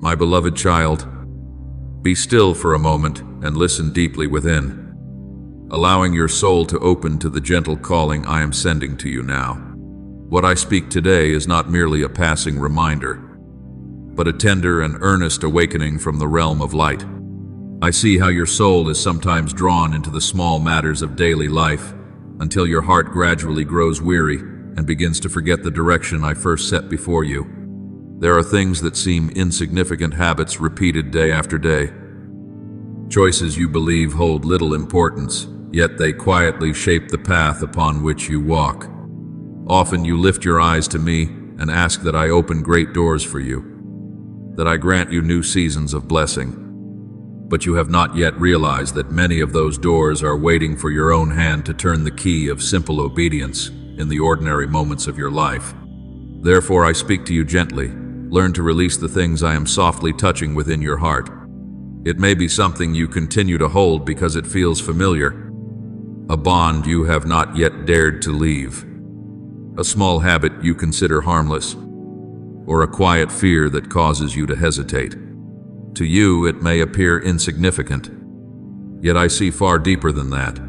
My beloved child, be still for a moment and listen deeply within, allowing your soul to open to the gentle calling I am sending to you now. What I speak today is not merely a passing reminder, but a tender and earnest awakening from the realm of light. I see how your soul is sometimes drawn into the small matters of daily life until your heart gradually grows weary and begins to forget the direction I first set before you. There are things that seem insignificant habits repeated day after day. Choices you believe hold little importance, yet they quietly shape the path upon which you walk. Often you lift your eyes to me and ask that I open great doors for you, that I grant you new seasons of blessing. But you have not yet realized that many of those doors are waiting for your own hand to turn the key of simple obedience in the ordinary moments of your life. Therefore I speak to you gently. Learn to release the things I am softly touching within your heart. It may be something you continue to hold because it feels familiar, a bond you have not yet dared to leave, a small habit you consider harmless, or a quiet fear that causes you to hesitate. To you, it may appear insignificant, yet I see far deeper than that.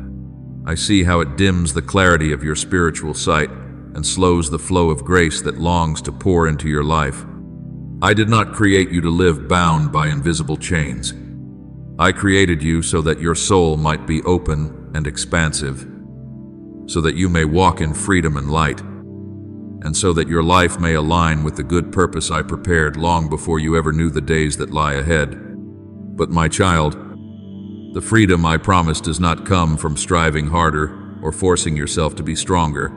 I see how it dims the clarity of your spiritual sight and slows the flow of grace that longs to pour into your life. I did not create you to live bound by invisible chains. I created you so that your soul might be open and expansive, so that you may walk in freedom and light, and so that your life may align with the good purpose I prepared long before you ever knew the days that lie ahead. But my child, the freedom I promised does not come from striving harder or forcing yourself to be stronger.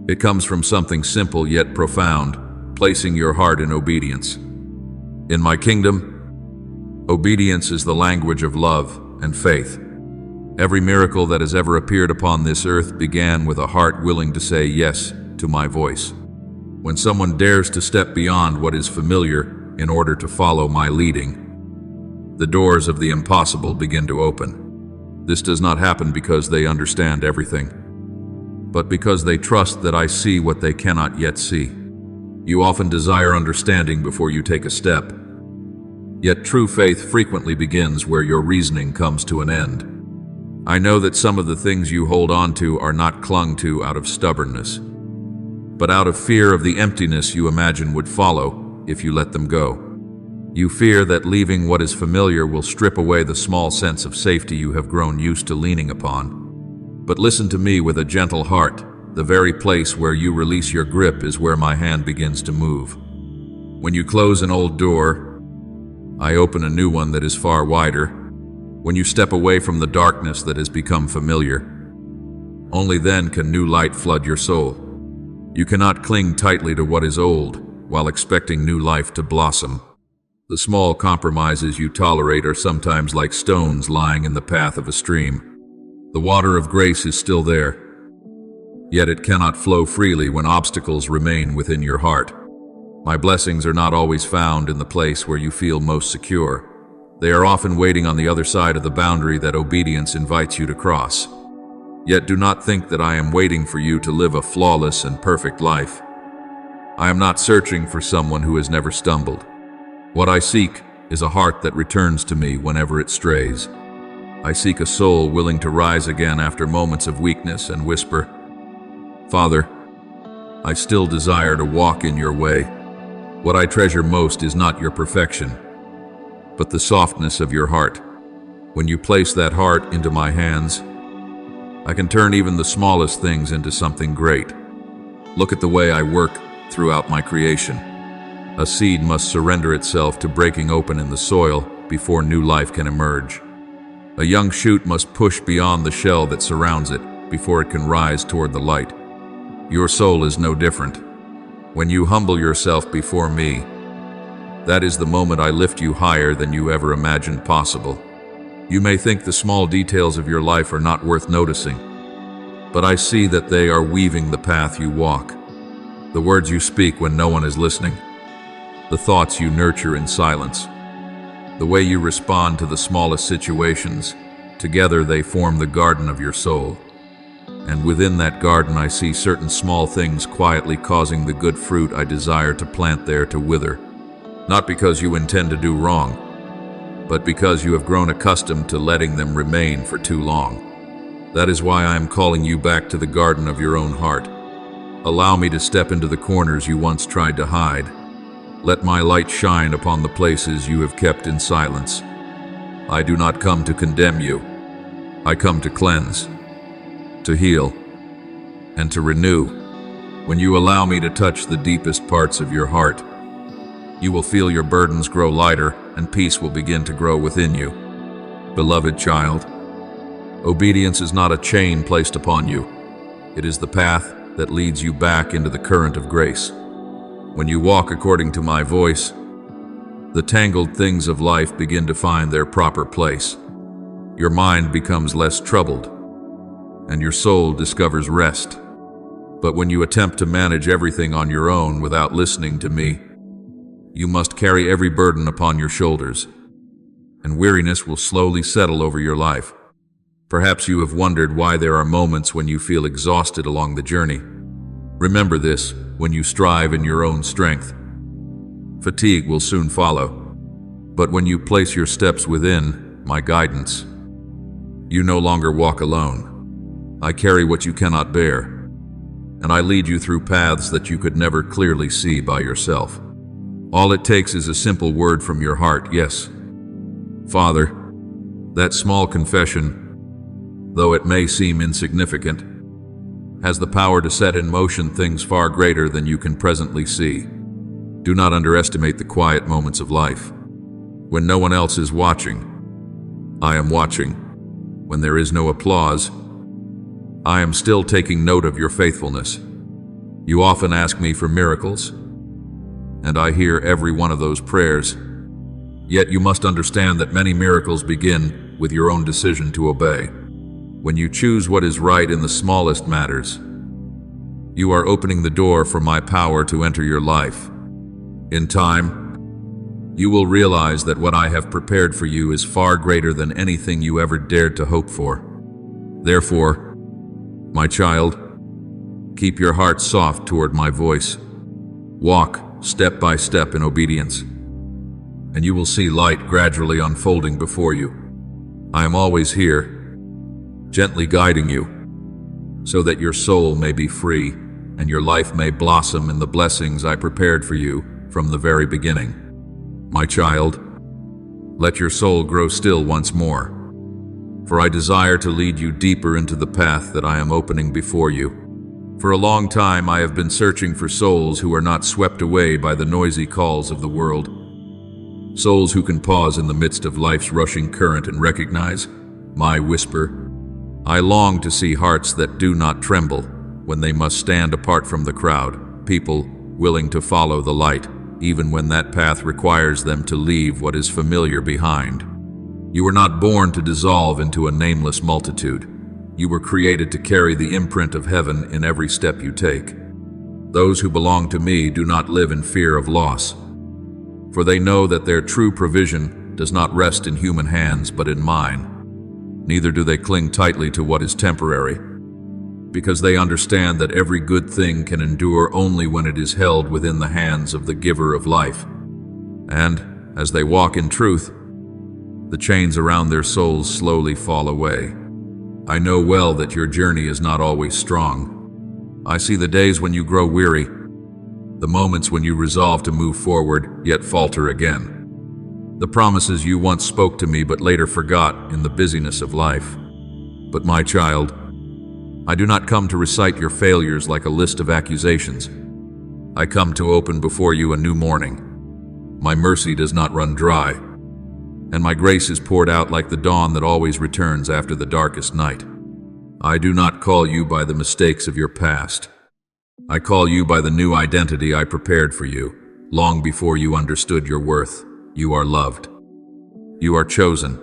It comes from something simple yet profound, placing your heart in obedience. In my kingdom, obedience is the language of love and faith. Every miracle that has ever appeared upon this earth began with a heart willing to say yes to my voice. When someone dares to step beyond what is familiar in order to follow my leading, the doors of the impossible begin to open. This does not happen because they understand everything, but because they trust that I see what they cannot yet see. You often desire understanding before you take a step, yet true faith frequently begins where your reasoning comes to an end. I know that some of the things you hold on to are not clung to out of stubbornness, but out of fear of the emptiness you imagine would follow if you let them go. You fear that leaving what is familiar will strip away the small sense of safety you have grown used to leaning upon. But listen to me with a gentle heart. The very place where you release your grip is where my hand begins to move. When you close an old door, I open a new one that is far wider. When you step away from the darkness that has become familiar, only then can new light flood your soul. You cannot cling tightly to what is old while expecting new life to blossom. The small compromises you tolerate are sometimes like stones lying in the path of a stream. The water of grace is still there, yet it cannot flow freely when obstacles remain within your heart. My blessings are not always found in the place where you feel most secure. They are often waiting on the other side of the boundary that obedience invites you to cross. Yet do not think that I am waiting for you to live a flawless and perfect life. I am not searching for someone who has never stumbled. What I seek is a heart that returns to me whenever it strays. I seek a soul willing to rise again after moments of weakness and whisper, "Father, I still desire to walk in your way." What I treasure most is not your perfection, but the softness of your heart. When you place that heart into my hands, I can turn even the smallest things into something great. Look at the way I work throughout my creation. A seed must surrender itself to breaking open in the soil before new life can emerge. A young shoot must push beyond the shell that surrounds it before it can rise toward the light. Your soul is no different. When you humble yourself before me, that is the moment I lift you higher than you ever imagined possible. You may think the small details of your life are not worth noticing, but I see that they are weaving the path you walk. The words you speak when no one is listening, the thoughts you nurture in silence, the way you respond to the smallest situations, together they form the garden of your soul. And within that garden I see certain small things quietly causing the good fruit I desire to plant there to wither. not because you intend to do wrong, but because you have grown accustomed to letting them remain for too long. That is why I am calling you back to the garden of your own heart. Allow me to step into the corners you once tried to hide. Let my light shine upon the places you have kept in silence. I do not come to condemn you. I come to cleanse, to heal, and to renew. When you allow me to touch the deepest parts of your heart, you will feel your burdens grow lighter and peace will begin to grow within you. Beloved child, obedience is not a chain placed upon you. It is the path that leads you back into the current of grace. When you walk according to my voice, the tangled things of life begin to find their proper place. Your mind becomes less troubled, and your soul discovers rest. But when you attempt to manage everything on your own without listening to me, you must carry every burden upon your shoulders, and weariness will slowly settle over your life. Perhaps you have wondered why there are moments when you feel exhausted along the journey. Remember this: when you strive in your own strength, fatigue will soon follow. But when you place your steps within my guidance, you no longer walk alone. I carry what you cannot bear, and I lead you through paths that you could never clearly see by yourself. All it takes is a simple word from your heart, yes, Father. That small confession, though it may seem insignificant, has the power to set in motion things far greater than you can presently see. Do not underestimate the quiet moments of life. When no one else is watching, I am watching. When there is no applause, I am still taking note of your faithfulness. You often ask me for miracles, and I hear every one of those prayers. Yet you must understand that many miracles begin with your own decision to obey. When you choose what is right in the smallest matters, you are opening the door for my power to enter your life. In time, you will realize that what I have prepared for you is far greater than anything you ever dared to hope for. Therefore, my child, keep your heart soft toward my voice. Walk step by step in obedience, and you will see light gradually unfolding before you. I am always here, gently guiding you, so that your soul may be free and your life may blossom in the blessings I prepared for you from the very beginning. My child, let your soul grow still once more, for I desire to lead you deeper into the path that I am opening before you. For a long time I have been searching for souls who are not swept away by the noisy calls of the world. Souls who can pause in the midst of life's rushing current and recognize my whisper. I long to see hearts that do not tremble when they must stand apart from the crowd, people willing to follow the light, even when that path requires them to leave what is familiar behind. You were not born to dissolve into a nameless multitude. You were created to carry the imprint of heaven in every step you take. Those who belong to me do not live in fear of loss, for they know that their true provision does not rest in human hands but in mine. Neither do they cling tightly to what is temporary, because they understand that every good thing can endure only when it is held within the hands of the giver of life. And as they walk in truth, the chains around their souls slowly fall away. I know well that your journey is not always strong. I see the days when you grow weary, the moments when you resolve to move forward yet falter again, the promises you once spoke to me but later forgot in the busyness of life. But my child, I do not come to recite your failures like a list of accusations. I come to open before you a new morning. My mercy does not run dry, and my grace is poured out like the dawn that always returns after the darkest night. I do not call you by the mistakes of your past. I call you by the new identity I prepared for you, long before you understood your worth. You are loved. You are chosen,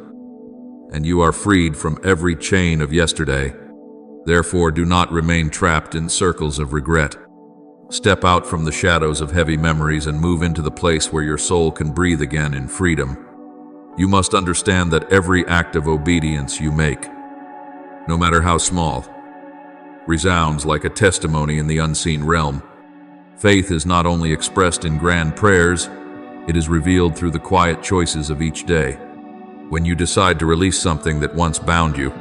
and you are freed from every chain of yesterday. Therefore, do not remain trapped in circles of regret. Step out from the shadows of heavy memories and move into the place where your soul can breathe again in freedom. You must understand that every act of obedience you make, no matter how small, resounds like a testimony in the unseen realm. Faith is not only expressed in grand prayers, It is revealed through the quiet choices of each day. When you decide to release something that once bound you,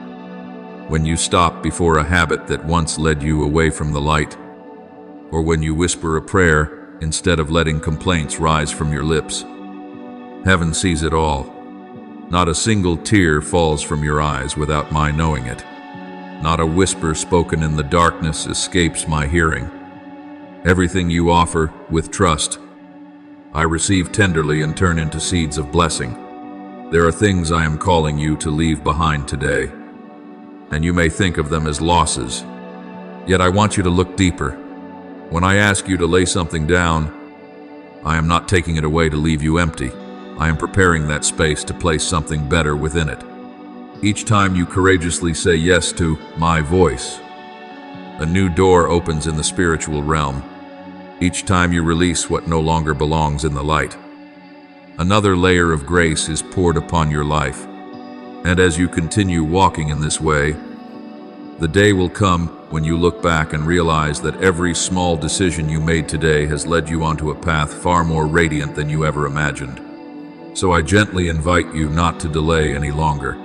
when you stop before a habit that once led you away from the light, or when you whisper a prayer instead of letting complaints rise from your lips. Heaven sees it all. Not a single tear falls from your eyes without my knowing it. Not a whisper spoken in the darkness escapes my hearing. Everything you offer with trust, I receive tenderly and turn into seeds of blessing. There are things I am calling you to leave behind today, and you may think of them as losses. Yet I want you to look deeper. When I ask you to lay something down, I am not taking it away to leave you empty. I am preparing that space to place something better within it. Each time you courageously say yes to my voice, a new door opens in the spiritual realm. Each time you release what no longer belongs in the light, another layer of grace is poured upon your life. And as you continue walking in this way, the day will come when you look back and realize that every small decision you made today has led you onto a path far more radiant than you ever imagined. So I gently invite you not to delay any longer.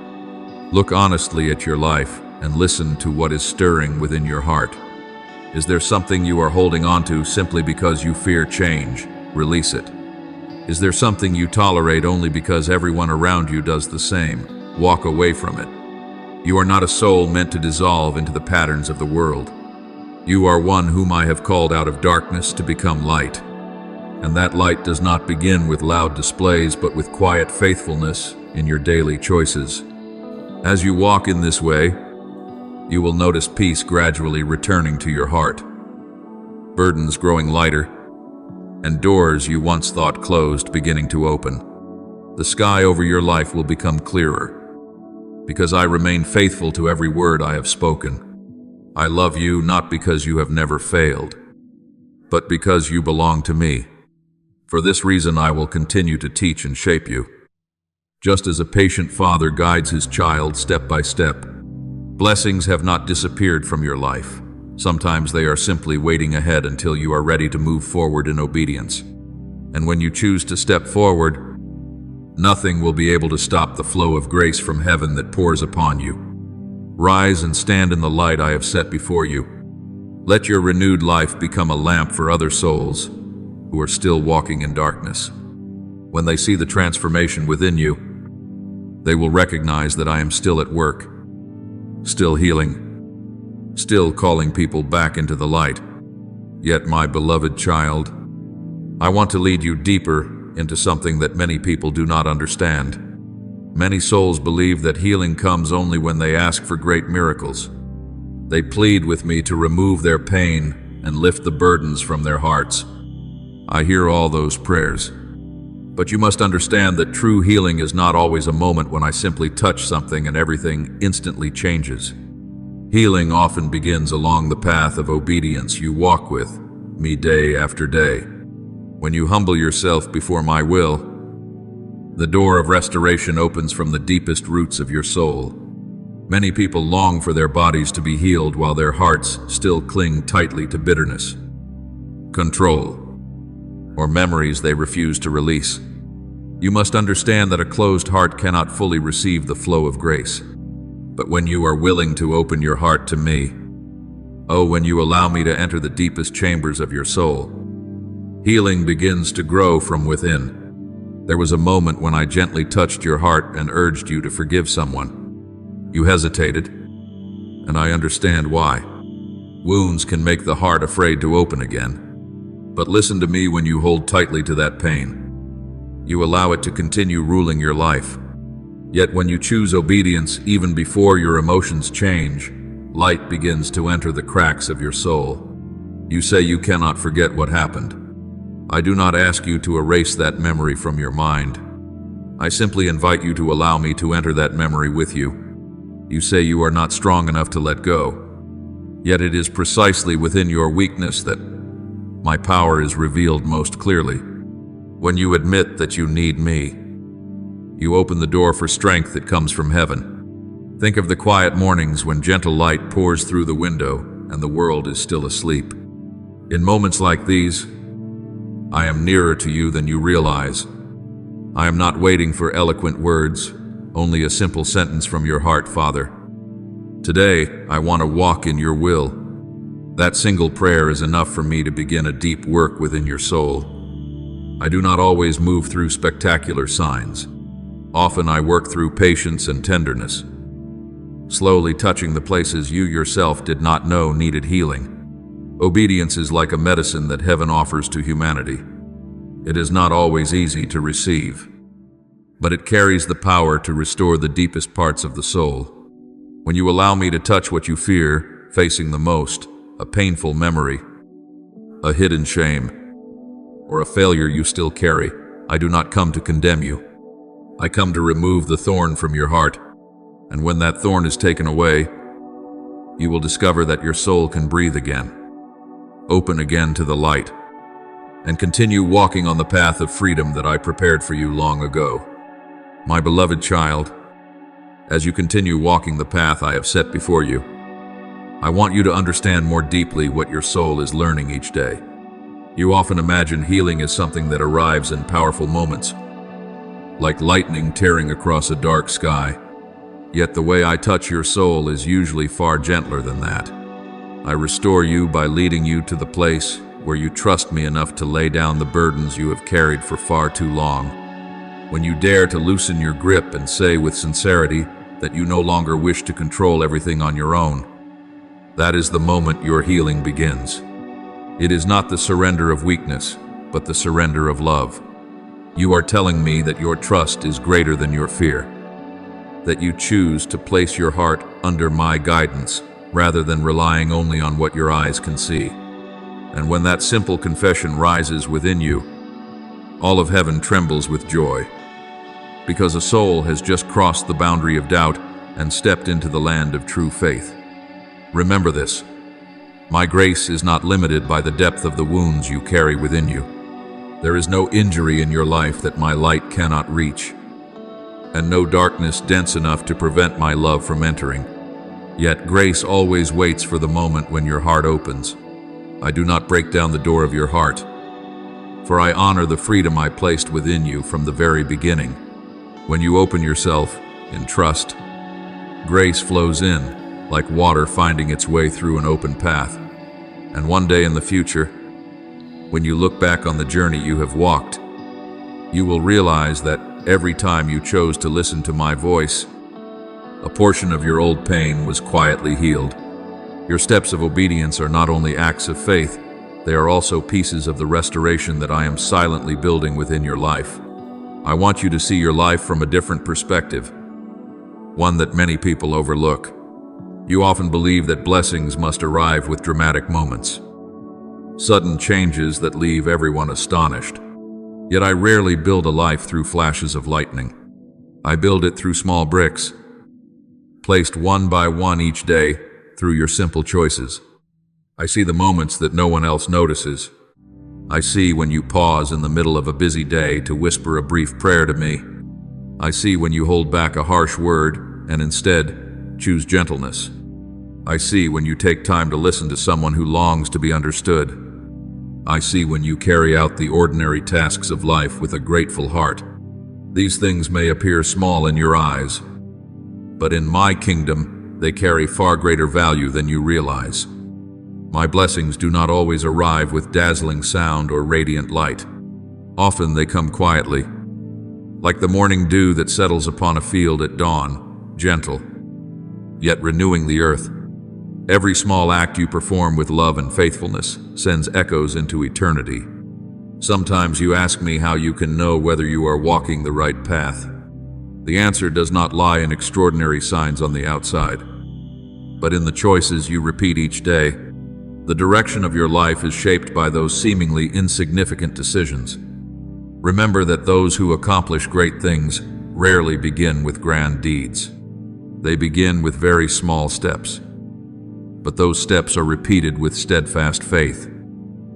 Look honestly at your life and listen to what is stirring within your heart. Is there something you are holding onto simply because you fear change? Release it. Is there something you tolerate only because everyone around you does the same? Walk away from it. You are not a soul meant to dissolve into the patterns of the world. You are one whom I have called out of darkness to become light. And that light does not begin with loud displays, but with quiet faithfulness in your daily choices. As you walk in this way, you will notice peace gradually returning to your heart, burdens growing lighter, and doors you once thought closed beginning to open. The sky over your life will become clearer, because I remain faithful to every word I have spoken. I love you not because you have never failed, but because you belong to me. For this reason I will continue to teach and shape you. Just as a patient father guides his child step by step, blessings have not disappeared from your life. Sometimes they are simply waiting ahead until you are ready to move forward in obedience. And when you choose to step forward, nothing will be able to stop the flow of grace from heaven that pours upon you. Rise and stand in the light I have set before you. Let your renewed life become a lamp for other souls who are still walking in darkness. When they see the transformation within you, they will recognize that I am still at work, still healing, still calling people back into the light. Yet, my beloved child, I want to lead you deeper into something that many people do not understand. Many souls believe that healing comes only when they ask for great miracles. They plead with me to remove their pain and lift the burdens from their hearts. I hear all those prayers. But you must understand that true healing is not always a moment when I simply touch something and everything instantly changes. Healing often begins along the path of obedience you walk with me day after day. When you humble yourself before my will, the door of restoration opens from the deepest roots of your soul. Many people long for their bodies to be healed while their hearts still cling tightly to bitterness, control, or memories they refuse to release. You must understand that a closed heart cannot fully receive the flow of grace. But when you are willing to open your heart to me, oh, when you allow me to enter the deepest chambers of your soul, healing begins to grow from within. There was a moment when I gently touched your heart and urged you to forgive someone. You hesitated, and I understand why. Wounds can make the heart afraid to open again. But listen to me when you hold tightly to that pain. You allow it to continue ruling your life. Yet when you choose obedience even before your emotions change, light begins to enter the cracks of your soul. You say you cannot forget what happened. I do not ask you to erase that memory from your mind. I simply invite you to allow me to enter that memory with you. You say you are not strong enough to let go. Yet it is precisely within your weakness that my power is revealed most clearly. When you admit that you need me, you open the door for strength that comes from heaven. Think of the quiet mornings when gentle light pours through the window and the world is still asleep. In moments like these, I am nearer to you than you realize. I am not waiting for eloquent words, only a simple sentence from your heart, Father. Today, I want to walk in your will. That single prayer is enough for me to begin a deep work within your soul. I do not always move through spectacular signs. Often I work through patience and tenderness, slowly touching the places you yourself did not know needed healing. Obedience is like a medicine that heaven offers to humanity. It is not always easy to receive, but it carries the power to restore the deepest parts of the soul. When you allow me to touch what you fear, facing the most, a painful memory, a hidden shame, or a failure you still carry, I do not come to condemn you. I come to remove the thorn from your heart, and when that thorn is taken away, you will discover that your soul can breathe again, open again to the light, and continue walking on the path of freedom that I prepared for you long ago. My beloved child, as you continue walking the path I have set before you, I want you to understand more deeply what your soul is learning each day. You often imagine healing as something that arrives in powerful moments, like lightning tearing across a dark sky. Yet the way I touch your soul is usually far gentler than that. I restore you by leading you to the place where you trust me enough to lay down the burdens you have carried for far too long. When you dare to loosen your grip and say with sincerity that you no longer wish to control everything on your own, that is the moment your healing begins. It is not the surrender of weakness, but the surrender of love. You are telling me that your trust is greater than your fear, that you choose to place your heart under my guidance rather than relying only on what your eyes can see. And when that simple confession rises within you, all of heaven trembles with joy, because a soul has just crossed the boundary of doubt and stepped into the land of true faith. Remember this: my grace is not limited by the depth of the wounds you carry within you. There is no injury in your life that my light cannot reach, and no darkness dense enough to prevent my love from entering. Yet grace always waits for the moment when your heart opens. I do not break down the door of your heart, for I honor the freedom I placed within you from the very beginning. When you open yourself in trust, grace flows in, like water finding its way through an open path. And one day in the future, when you look back on the journey you have walked, you will realize that every time you chose to listen to my voice, a portion of your old pain was quietly healed. Your steps of obedience are not only acts of faith, they are also pieces of the restoration that I am silently building within your life. I want you to see your life from a different perspective, one that many people overlook. You often believe that blessings must arrive with dramatic moments, sudden changes that leave everyone astonished. Yet I rarely build a life through flashes of lightning. I build it through small bricks, placed one by one each day through your simple choices. I see the moments that no one else notices. I see when you pause in the middle of a busy day to whisper a brief prayer to me. I see when you hold back a harsh word and instead choose gentleness. I see when you take time to listen to someone who longs to be understood. I see when you carry out the ordinary tasks of life with a grateful heart. These things may appear small in your eyes, but in my kingdom, they carry far greater value than you realize. My blessings do not always arrive with dazzling sound or radiant light. Often they come quietly, like the morning dew that settles upon a field at dawn, gentle, yet renewing the earth. Every small act you perform with love and faithfulness sends echoes into eternity. Sometimes you ask me how you can know whether you are walking the right path. The answer does not lie in extraordinary signs on the outside, but in the choices you repeat each day. The direction of your life is shaped by those seemingly insignificant decisions. Remember that those who accomplish great things rarely begin with grand deeds. They begin with very small steps, but those steps are repeated with steadfast faith.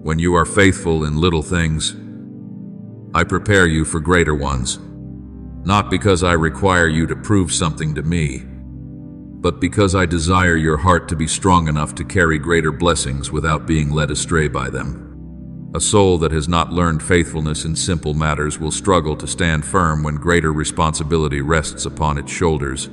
When you are faithful in little things, I prepare you for greater ones. Not because I require you to prove something to me, but because I desire your heart to be strong enough to carry greater blessings without being led astray by them. A soul that has not learned faithfulness in simple matters will struggle to stand firm when greater responsibility rests upon its shoulders.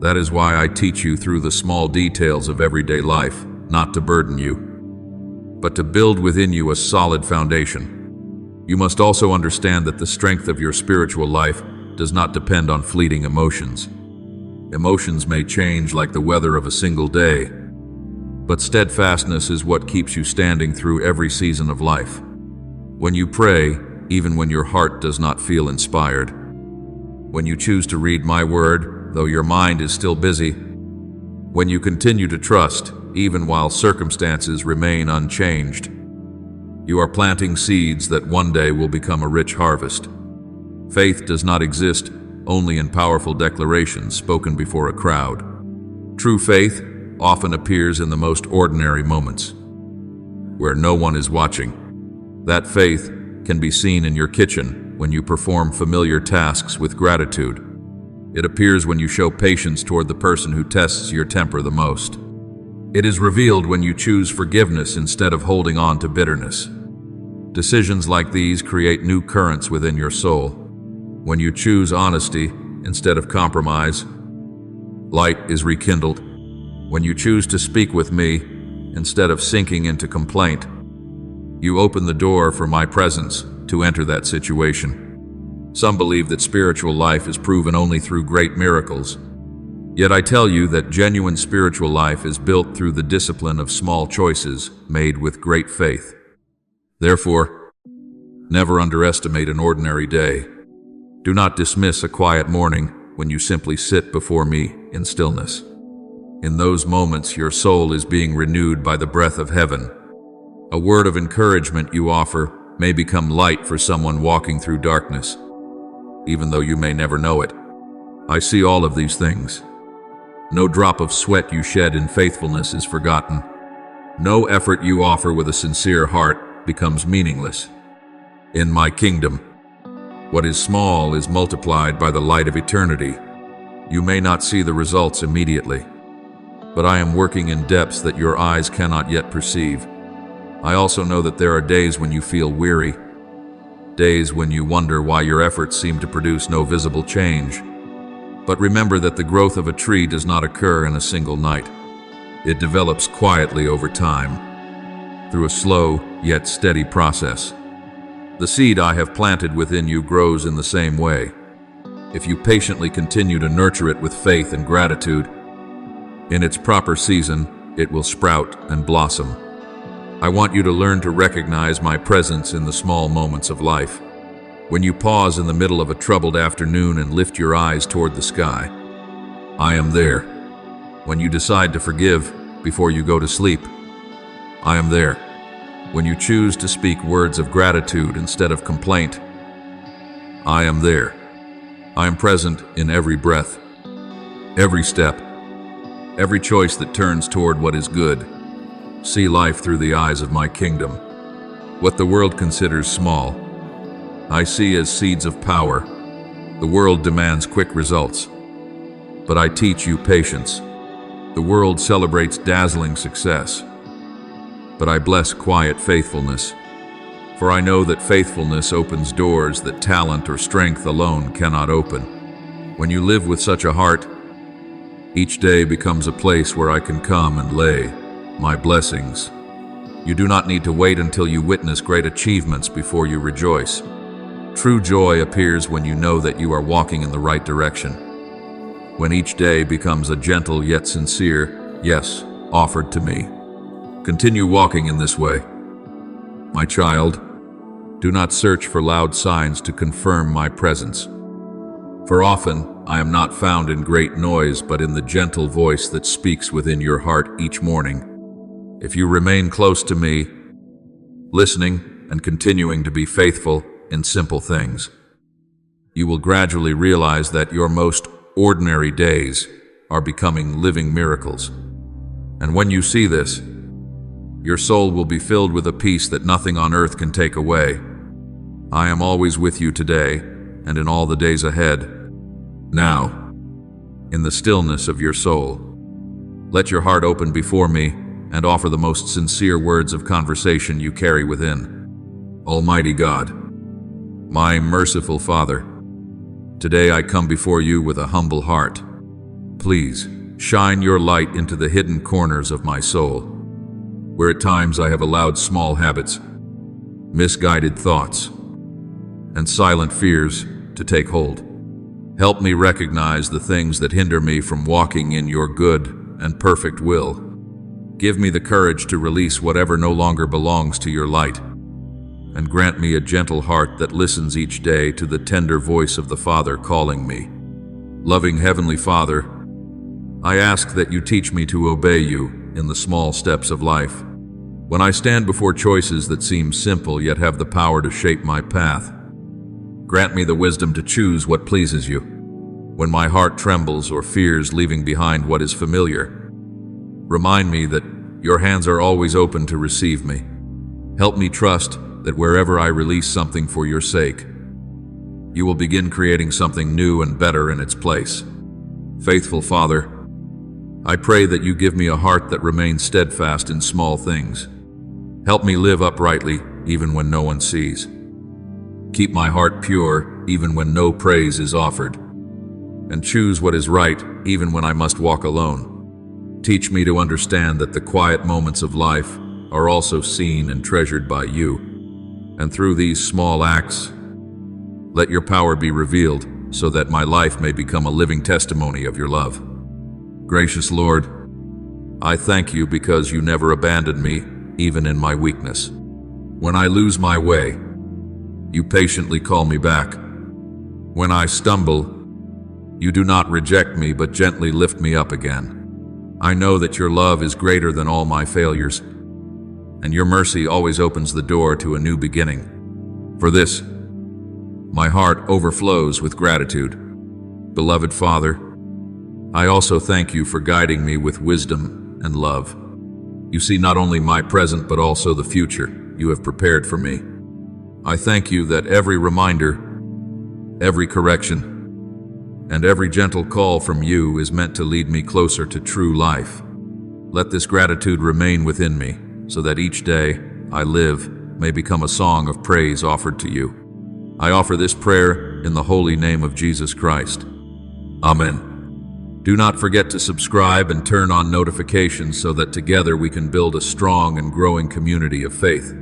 That is why I teach you through the small details of everyday life, not to burden you, but to build within you a solid foundation. You must also understand that the strength of your spiritual life does not depend on fleeting emotions. Emotions may change like the weather of a single day, but steadfastness is what keeps you standing through every season of life. When you pray, even when your heart does not feel inspired. When you choose to read my word, though your mind is still busy. When you continue to trust, even while circumstances remain unchanged. You are planting seeds that one day will become a rich harvest. Faith does not exist only in powerful declarations spoken before a crowd. True faith often appears in the most ordinary moments, where no one is watching. That faith can be seen in your kitchen when you perform familiar tasks with gratitude. It appears when you show patience toward the person who tests your temper the most. It is revealed when you choose forgiveness instead of holding on to bitterness. Decisions like these create new currents within your soul. When you choose honesty instead of compromise, light is rekindled. When you choose to speak with me instead of sinking into complaint, you open the door for my presence to enter that situation. Some believe that spiritual life is proven only through great miracles. Yet I tell you that genuine spiritual life is built through the discipline of small choices made with great faith. Therefore, never underestimate an ordinary day. Do not dismiss a quiet morning when you simply sit before me in stillness. In those moments, your soul is being renewed by the breath of heaven. A word of encouragement you offer may become light for someone walking through darkness, even though you may never know it. I see all of these things. No drop of sweat you shed in faithfulness is forgotten. No effort you offer with a sincere heart becomes meaningless. In my kingdom, what is small is multiplied by the light of eternity. You may not see the results immediately, but I am working in depths that your eyes cannot yet perceive. I also know that there are days when you feel weary, days when you wonder why your efforts seem to produce no visible change. But remember that the growth of a tree does not occur in a single night. It develops quietly over time, through a slow yet steady process. The seed I have planted within you grows in the same way. If you patiently continue to nurture it with faith and gratitude, in its proper season, it will sprout and blossom. I want you to learn to recognize my presence in the small moments of life. When you pause in the middle of a troubled afternoon and lift your eyes toward the sky, I am there. When you decide to forgive before you go to sleep, I am there. When you choose to speak words of gratitude instead of complaint, I am there. I am present in every breath, every step, every choice that turns toward what is good. See life through the eyes of my kingdom. What the world considers small, I see as seeds of power. The world demands quick results, but I teach you patience. The world celebrates dazzling success, but I bless quiet faithfulness. For I know that faithfulness opens doors that talent or strength alone cannot open. When you live with such a heart, each day becomes a place where I can come and lay my blessings. You do not need to wait until you witness great achievements before you rejoice. True joy appears when you know that you are walking in the right direction. When each day becomes a gentle yet sincere yes offered to me. Continue walking in this way. My child, do not search for loud signs to confirm my presence. For often, I am not found in great noise, but in the gentle voice that speaks within your heart each morning. If you remain close to me, listening and continuing to be faithful in simple things, you will gradually realize that your most ordinary days are becoming living miracles. And when you see this, your soul will be filled with a peace that nothing on earth can take away. I am always with you today and in all the days ahead. Now, in the stillness of your soul, let your heart open before me and offer the most sincere words of conversation you carry within. Almighty God, my merciful Father, today I come before you with a humble heart. Please, shine your light into the hidden corners of my soul, where at times I have allowed small habits, misguided thoughts, and silent fears to take hold. Help me recognize the things that hinder me from walking in your good and perfect will. Give me the courage to release whatever no longer belongs to your light, and grant me a gentle heart that listens each day to the tender voice of the Father calling me. Loving Heavenly Father, I ask that you teach me to obey you in the small steps of life. When I stand before choices that seem simple yet have the power to shape my path, grant me the wisdom to choose what pleases you. When my heart trembles or fears leaving behind what is familiar, remind me that your hands are always open to receive me. Help me trust that wherever I release something for your sake, you will begin creating something new and better in its place. Faithful Father, I pray that you give me a heart that remains steadfast in small things. Help me live uprightly even when no one sees. Keep my heart pure even when no praise is offered, and choose what is right even when I must walk alone. Teach me to understand that the quiet moments of life are also seen and treasured by you, and through these small acts, let your power be revealed so that my life may become a living testimony of your love. Gracious Lord, I thank you because you never abandon me, even in my weakness. When I lose my way, you patiently call me back. When I stumble, you do not reject me but gently lift me up again. I know that your love is greater than all my failures, and your mercy always opens the door to a new beginning. For this, my heart overflows with gratitude. Beloved Father, I also thank you for guiding me with wisdom and love. You see not only my present but also the future you have prepared for me. I thank you that every reminder, every correction, and every gentle call from you is meant to lead me closer to true life. Let this gratitude remain within me, so that each day I live may become a song of praise offered to you. I offer this prayer in the holy name of Jesus Christ. Amen. Do not forget to subscribe and turn on notifications so that together we can build a strong and growing community of faith.